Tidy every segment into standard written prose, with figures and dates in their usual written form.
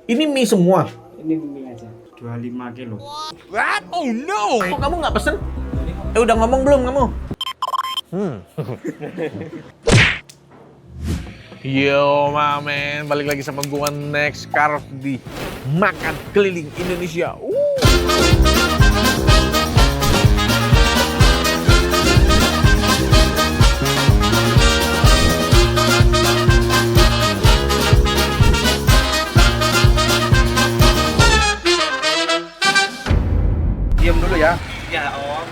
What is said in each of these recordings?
Ini mie semua. Ini mie aja. 25 kilo. What? Oh no! Kok kamu nggak pesen? Udah ngomong belum kamu? Yo, mamen, balik lagi sama gua Next Carve di Makan Keliling Indonesia. Diam dulu ya. Ya, Om.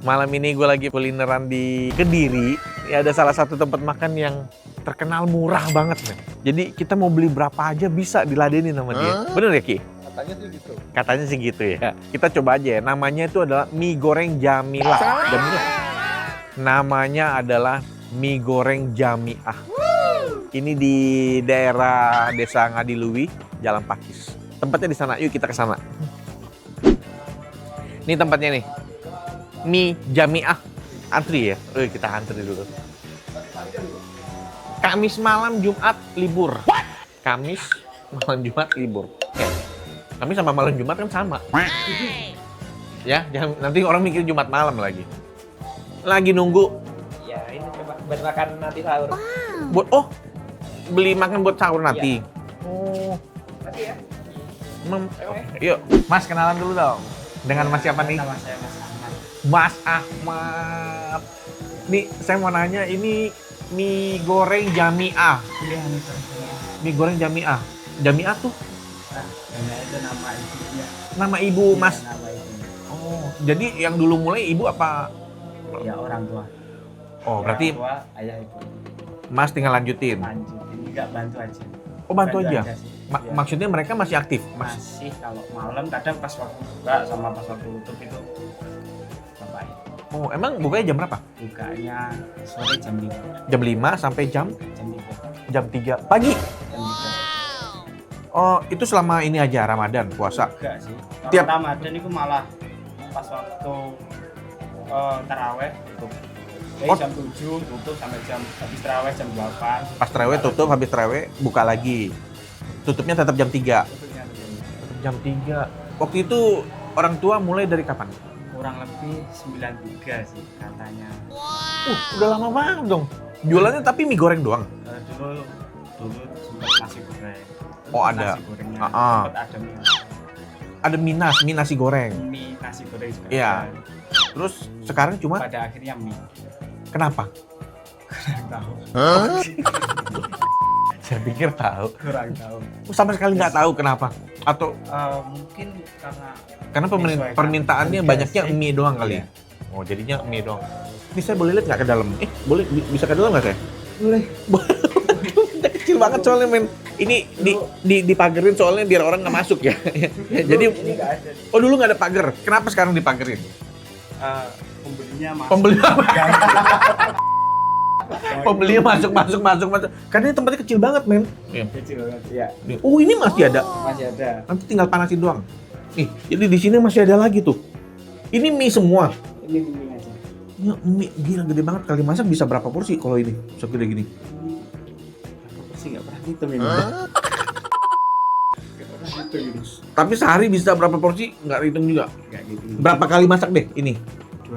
Malam ini gue lagi kulineran di Kediri. Ya, ada salah satu tempat makan yang terkenal murah banget, men. Jadi kita mau beli berapa aja bisa diladenin sama dia. Bener ya, Ki? Katanya sih gitu. Katanya sih gitu ya. Kita coba aja ya. Namanya itu adalah mie goreng Jamilah. Jamilah. Namanya adalah mie goreng Jamiah. Ini di daerah Desa Ngadiluwi, Jalan Pakis. Tempatnya di sana. Yuk kita ke sana. Ini tempatnya nih. Mie Jamiah. Antri ya? Kita antri dulu. Kamis malam Jumat libur. Kamis malam Jumat libur. Ya. Kamis sama malam Jumat kan sama. Ya, jangan nanti orang mikir Jumat malam lagi. Lagi nunggu Ya, ini coba buat makan nanti sahur. buat beli makan buat sahur nanti. Oh, Nanti ya. Yuk, Mas kenalan dulu dong. Dengan Mas siapa nih? Nama saya Mas Ahmad. Mas Ahmad. Nih, saya mau nanya ini mie goreng Jamiah. Iya, ini saya. Mie goreng Jamiah. Jamiah tuh Nah, itu nama ibunya. nama ibu Mas. Ya, nama ibunya. Oh, jadi yang dulu mulai ibu apa? Ya, orang tua. Oh, berarti Orang tua, ayah ibu. Mas tinggal lanjutin. Lanjutin, enggak bantu aja. Oh, bantu aja. sih. Ya. Maksudnya mereka masih aktif, Mas? Masih kalau malam kadang pas waktu buka sama pas waktu tutup itu bapaknya. Oh, emang bukanya jam berapa? Bukanya sore jam 5. Jam 5 sampai jam Jam 3. jam 3 pagi. Jam 3. Oh, itu selama ini aja Ramadan, puasa. Enggak sih. Kalau Tiap- Ramadan itu malah pas waktu taraweh tutup. Jadi Oh. jam 7 tutup sampai jam habis taraweh jam 8. Pas terawih tutup, habis terawih buka lagi. Tutupnya tetap jam 3. Tutupnya jam Jam 3. Waktu itu orang tua mulai dari kapan? kurang lebih 93 sih katanya. Udah lama banget dong. Jualannya tapi mie goreng doang. Dulu sempat nasi goreng. Oh, ada. Nasi gorengnya. Ah. Sempat ada mie. Ada mie nasi goreng. Mie nasi goreng juga. Iya. ada. Terus sekarang cuma Pada akhirnya mie. kenapa? Kurang tahu. Saya pikir tahu. Kurang tahu. Sama sekali nggak tahu kenapa. Atau Mungkin karena menyesuaikan permintaannya harga banyaknya sih. mie doang kali. Iya. Oh, jadinya mie doang. Ini saya boleh lihat nggak ke dalam? Boleh bisa ke dalam nggak saya? Boleh. Kita kecil banget soalnya, men. Ini dipagerin soalnya biar orang nggak masuk ya. Jadi Ini nggak ada. oh dulu nggak ada pagar. Kenapa sekarang dipagerin? Pembelinya masuk. Pembelinya masuk. Karena ini tempatnya kecil banget, men. Kecil banget. Iya. Oh, ini masih ada. Masih ada. Nanti tinggal panasin doang. Nih, jadi di sini masih ada lagi tuh. Ini mie semua. Ini mie aja. Ya, mie gila gede banget. Kali masak bisa berapa porsi kalau ini? Segede gini. Aku sih nggak pernah hitung ini. Nggak pernah hitung ini. Tapi sehari bisa berapa porsi? Nggak hitung juga. Nggak gitu. Berapa kali masak deh ini? 25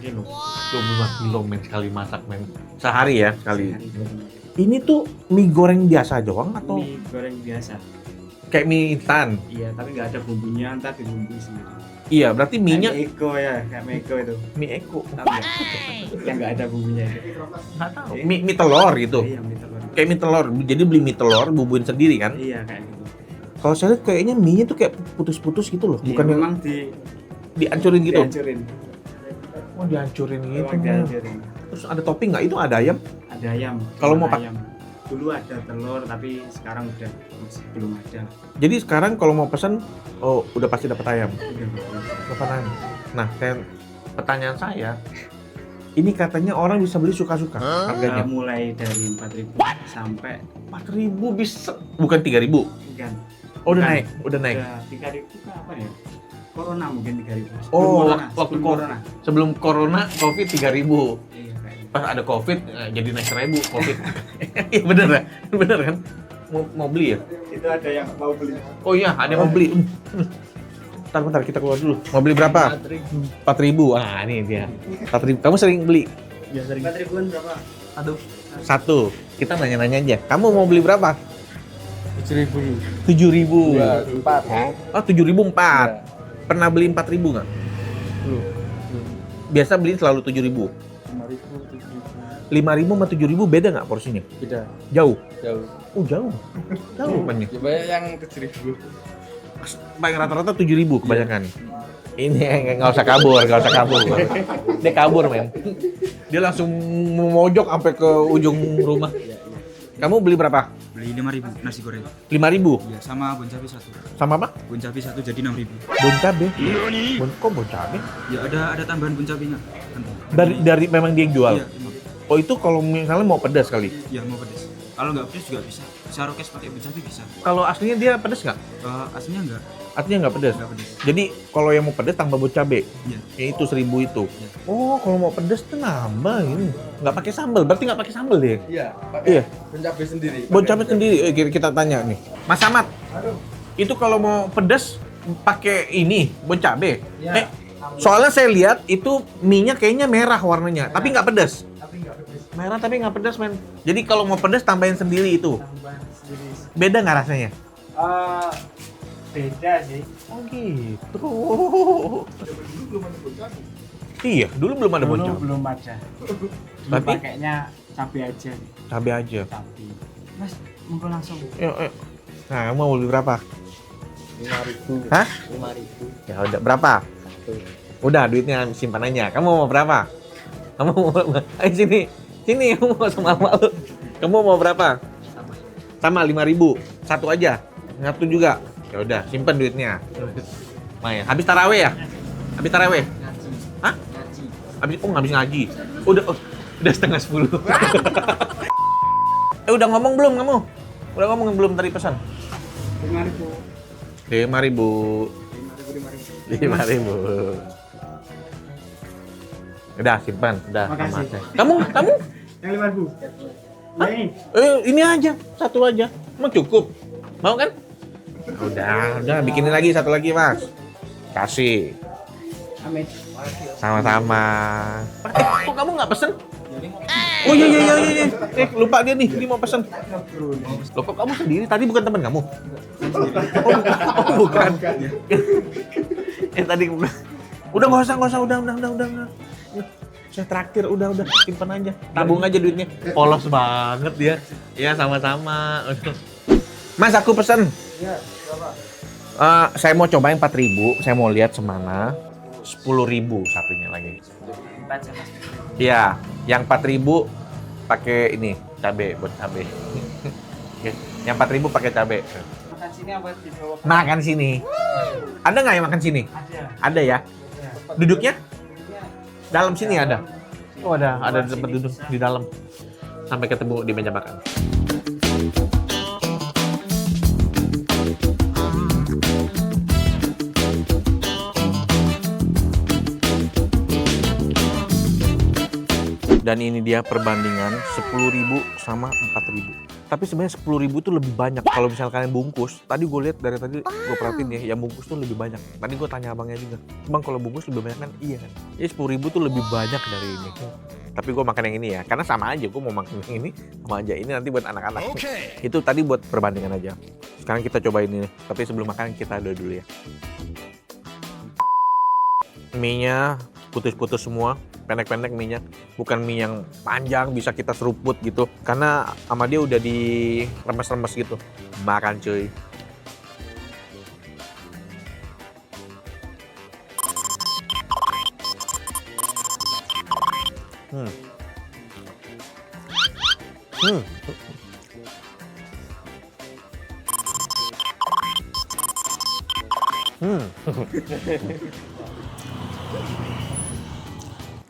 kilo. 25 kilo, men. Sekali masak, men. Sehari ya, sekali. Sehari 25 kilo. Ini tuh mie goreng biasa doang atau Mie goreng biasa. kayak mie instan? Iya, tapi nggak ada bumbunya, ntar dibumbui sendiri. Iya, berarti mie-nya Kayak Eko ya, kayak Meko itu. mie eko. Tapi yang nggak ada bumbunya itu. Nggak tahu. Mie telur gitu. Iya, mie telur. Kayak mie telur. Jadi beli mie telur, bumbuin sendiri kan? Iya, kayak gitu. Kalau saya lihat kayaknya mie-nya tuh kayak putus-putus gitu loh. Iya, Bukan yang memang dihancurin gitu. dihancurin. Oh, dihancurin gitu. Memang dihancurin. Terus ada topping nggak? Itu ada ayam? Ada ayam. Kalau mau ayam. Dulu ada telur, tapi sekarang udah belum ada. Jadi sekarang kalau mau pesan, oh udah pasti dapat ayam. Udah bagus. Dapat ayam. Nah, pertanyaan saya, ini katanya orang bisa beli suka-suka harganya. Mulai dari 4.000 sampai 4.000 bisa, bukan 3.000. kan. Oh, udah Bukan. naik, udah naik. Udah 3.000 ke apa ya? Corona mungkin 3.000. Oh, Corona. waktu Sebelum corona. Sebelum corona, Covid 3.000. Iya, kayaknya. pas ada COVID jadi naik 1.000 COVID. Iya bener ya? Bener kan? Mau beli ya? Itu ada yang mau beli. Oh iya, ada yang mau beli. Bentar, kita keluar dulu. Mau beli berapa? 4.000. Ah, ini dia. 4.000. Kamu sering beli? Ya sering. 4.000-an berapa? Aduh. Satu. Kita nanya-nanya aja. Kamu mau beli berapa? 7.000. 7.000. Ya, 4. Oh, 7.000 4. Ya. Pernah beli 4.000 nggak? Belum. Biasa beli selalu 7.000. 5.000, 7.000. 5.000 sama 7.000 beda nggak porsinya? Beda. Jauh? Jauh. Oh, jauh. Jauh banyak. Ya banyak yang 7.000. Paling rata-rata 7.000 kebanyakan. Ini nggak usah kabur. Dia kabur, men. Dia langsung memojok sampai ke ujung rumah. Kamu beli berapa? Beli 5.000 nasi goreng. 5.000. Iya, sama bon cabe 1. Sama apa? Bon cabe 1 jadi 6.000. Bon cabe. Kok bon cabe? Ya ada tambahan bon cabenya. Dari memang dia yang jual. Iya, emang. Oh, itu kalau misalnya mau pedas kali. Iya, mau pedas. Kalau nggak pedas juga bisa. Bisa rokes pakai bon cabe bisa. Kalau aslinya dia pedas nggak? Aslinya enggak. Artinya nggak pedas. Enggak pedas. Jadi kalau yang mau pedas tambah bon cabe. Iya. Ya itu 1.000 itu. Iya. Oh, kalau mau pedas tuh nambah ini. Nggak pakai sambal. Berarti nggak pakai sambal deh. Iya, Iya. bon cabe sendiri. Bon cabe sendiri. Kita tanya nih. Mas Ahmad. Itu kalau mau pedas pakai ini bon cabe. Iya. Soalnya saya lihat itu mie-nya kayaknya merah warnanya, tapi nggak pedas. Tapi enggak pedas. Merah tapi nggak pedas, men. Jadi kalau mau pedas tambahin sendiri itu. Tambahan sendiri. Beda nggak rasanya? Beda sih. Oh gitu. Iya, dulu belum ada bon cabe. Belum ada. Tapi Pakainya cabai aja. cabe aja. Cabai. Mas, monggo langsung. Yuk. Nah, kamu mau beli berapa? 5.000. Hah? 5.000. Ya udah, berapa? Udah, duitnya simpan aja. Kamu mau berapa? Kamu mau ayo sini. Sini, kamu mau sama malu. Kamu mau berapa? Sama 5.000. Satu aja. Satu juga. Ya udah, simpan duitnya. Main. Habis taraweh ya? Habis taraweh? Ngaji. Hah? Ngaji. Habis ngaji. Udah setengah 10. Udah ngomong belum kamu? Udah ngomong belum tadi pesan? 5.000. 5.000. 5.000. Udah simpan, udah. Makasih. Kamu? Yang 5.000. Hah? Nih. Ini aja, satu aja. Mau cukup? Mau kan? Udah, bikinin lagi satu lagi, Mas. Kasih. Amin. Sama-sama. Kok kamu nggak pesen? Oh iya. Lupa dia nih, dia mau pesen. Loh, kok kamu sendiri? Tadi bukan teman kamu? Oh, bukan. Tadi udah nggak usah, udah. Saya traktir, udah, simpan aja. Tabung aja duitnya. Polos banget dia. Ya, sama-sama. Mas, aku pesen. Iya, berapa? Saya mau cobain 4.000, saya mau lihat semana. 10.000 satunya lagi. 4 sama. Iya, yang 4.000 pakai ini, cabe, buat cabe. Yang 4.000 pakai cabe. Makan sini apa di bawah? Makan sini. Ada nggak yang makan sini? Ada. Ada ya. Duduknya? Iya. Dalam sini ada. Oh, ada tempat duduk di dalam. Sampai ketemu di meja makan. Dan ini dia perbandingan 10.000 sama 4.000. Tapi sebenarnya 10.000 itu lebih banyak. Kalau misalnya kalian bungkus, tadi gue lihat dari tadi gue perhatiin ya, yang bungkus tuh lebih banyak. Tadi gue tanya abangnya juga, Bang kalau bungkus lebih banyak kan? Iya kan? Ya 10.000 tuh lebih banyak dari ini. Tapi gue makan yang ini ya, karena sama aja. Gue mau makan yang ini sama aja. Ini nanti buat anak-anak. Itu tadi buat perbandingan aja. Sekarang kita cobain ini. Tapi sebelum makan kita doa dulu ya. Mie-nya putus-putus semua, pendek-pendek mie-nya. Bukan mie yang panjang bisa kita seruput gitu. Karena sama dia udah diremes-remes gitu. Makan cuy.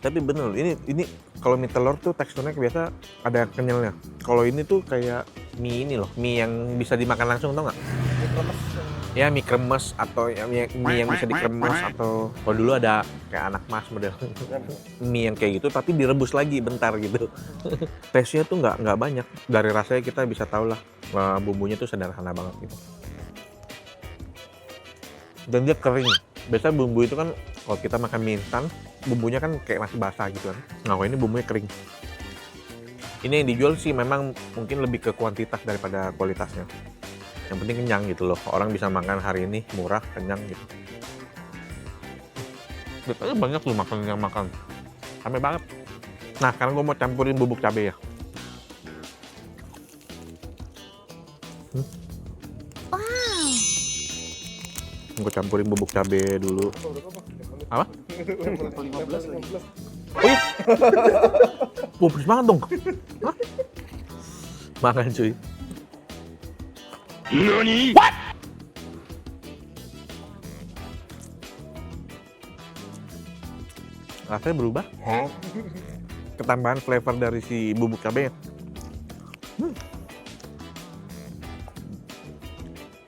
Tapi bener, ini kalau mie telur tuh teksturnya biasa ada kenyalnya. Kalau ini tuh kayak mie ini loh, mie yang bisa dimakan langsung, tau nggak? Ya mie kremes atau ya, mie yang bisa dikremes atau kalau dulu ada kayak anak mas model mie yang kayak gitu tapi direbus lagi bentar gitu. Tesnya tuh nggak banyak, dari rasanya kita bisa tahu lah bumbunya tuh sederhana banget gitu. Dan dia kering. Biasa bumbu itu kan kalau kita makan mie instan bumbunya kan kayak masih basah gitu kan. Nah kalau ini bumbunya kering. Ini yang dijual sih memang mungkin lebih ke kuantitas daripada kualitasnya. Yang penting kenyang gitu loh, orang bisa makan hari ini murah, kenyang gitu. Biasanya banyak tuh makan yang makan, rame banget. Nah sekarang gue mau campurin bubuk cabai ya. Wow. Gue campurin bubuk cabai dulu. Apa? Oh iya? Wah pedes banget dong. Hah? Makan cuy. Nani? What? Rasanya berubah. Ketambahan flavor dari si bubuk cabai.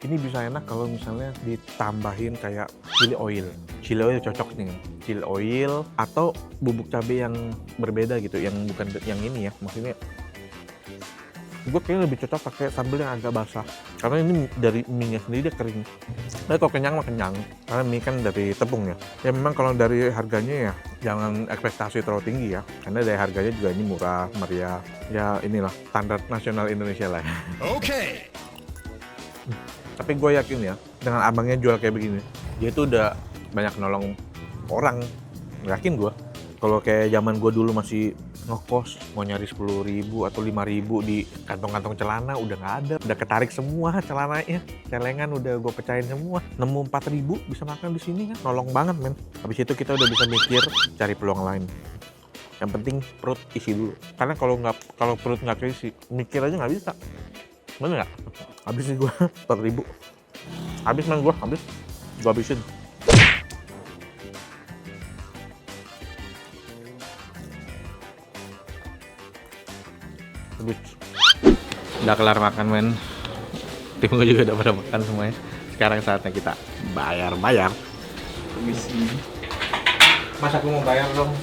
Ini bisa enak kalau misalnya ditambahin kayak chili oil. Chili oil cocok nih. Chili oil atau bubuk cabai yang berbeda gitu, yang bukan yang ini ya. Maksudnya gue kayaknya lebih cocok pakai sambal yang agak basah karena ini dari mie-nya sendiri dia kering. Nah kalau kenyang mah kenyang karena mie kan dari tepung ya. Ya memang kalau dari harganya ya jangan ekspektasi terlalu tinggi ya karena dari harganya juga ini murah meriah. Ya inilah standar nasional Indonesia lah. Oke. Tapi gue yakin ya dengan abangnya jual kayak begini dia tuh udah banyak nolong orang. Yakin gue. Kalau kayak zaman gue dulu masih ngekos mau nyari 10.000 atau 5.000 di kantong-kantong celana udah nggak ada, udah ketarik semua celananya, celengan udah gue pecahin semua. Nemu 4.000 bisa makan di sini kan, nolong banget men. Habis itu kita udah bisa mikir cari peluang lain. Yang penting perut isi dulu. Karena kalau perut nggak keisi, mikir aja nggak bisa. Bener nggak? Habis sih gue 4.000. Habis man gue habisin. Udah kelar makan men. Tim gue juga udah pada makan semuanya. Sekarang saatnya kita bayar. Mas aku mau bayar dong.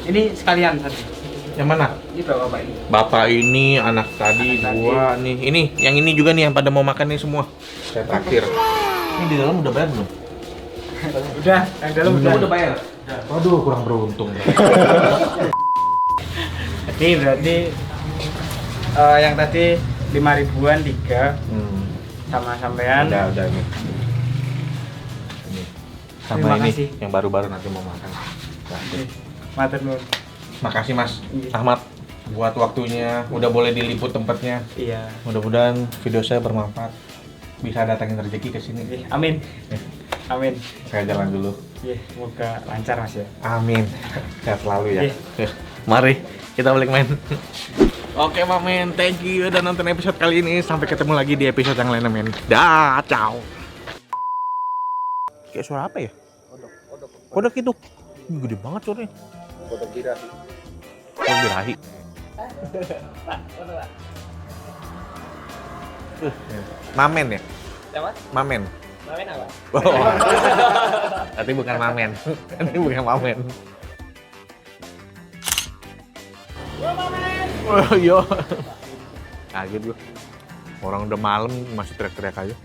Ini sekalian tadi. Yang mana? Ini bapak ini. Bapak ini, anak tadi, gua nih. Ini, yang ini juga nih yang pada mau makan nih semua. Saya traktir. Ini di dalam udah bayar belum? Udah, yang dalam udah bayar. Waduh, kurang beruntung. Jadi berarti yang tadi 5.000-an 3 sama sampean. Udah ini. Sama Terima ini kasih. yang baru-baru nanti mau makan. Nah, Matur nuwun. makasih Mas Iya. Ahmad buat waktunya, udah boleh diliput tempatnya. Iya. Mudah-mudahan video saya bermanfaat. Bisa datangin rezeki ke sini. Iya, amin. Amin. Saya jalan dulu. Iya, semoga lancar Mas ya. Amin. Sehat selalu ya. Iya. Mari kita balik main. Oke Mak Men, thank you udah nonton episode kali ini. Sampai ketemu lagi di episode yang lainnya men. Dah, ciao. Kayak suara apa ya? Kodok itu. Ih, gede banget suaranya. Kodok birahi. Kodok birahi. Mamen ya? Siapa? Mamen. Mamen apa? Oh. Tapi bukan mamen. Ini bukan mamen. Oh, yo. Kaget gua. Orang udah malam masih teriak-teriak aja.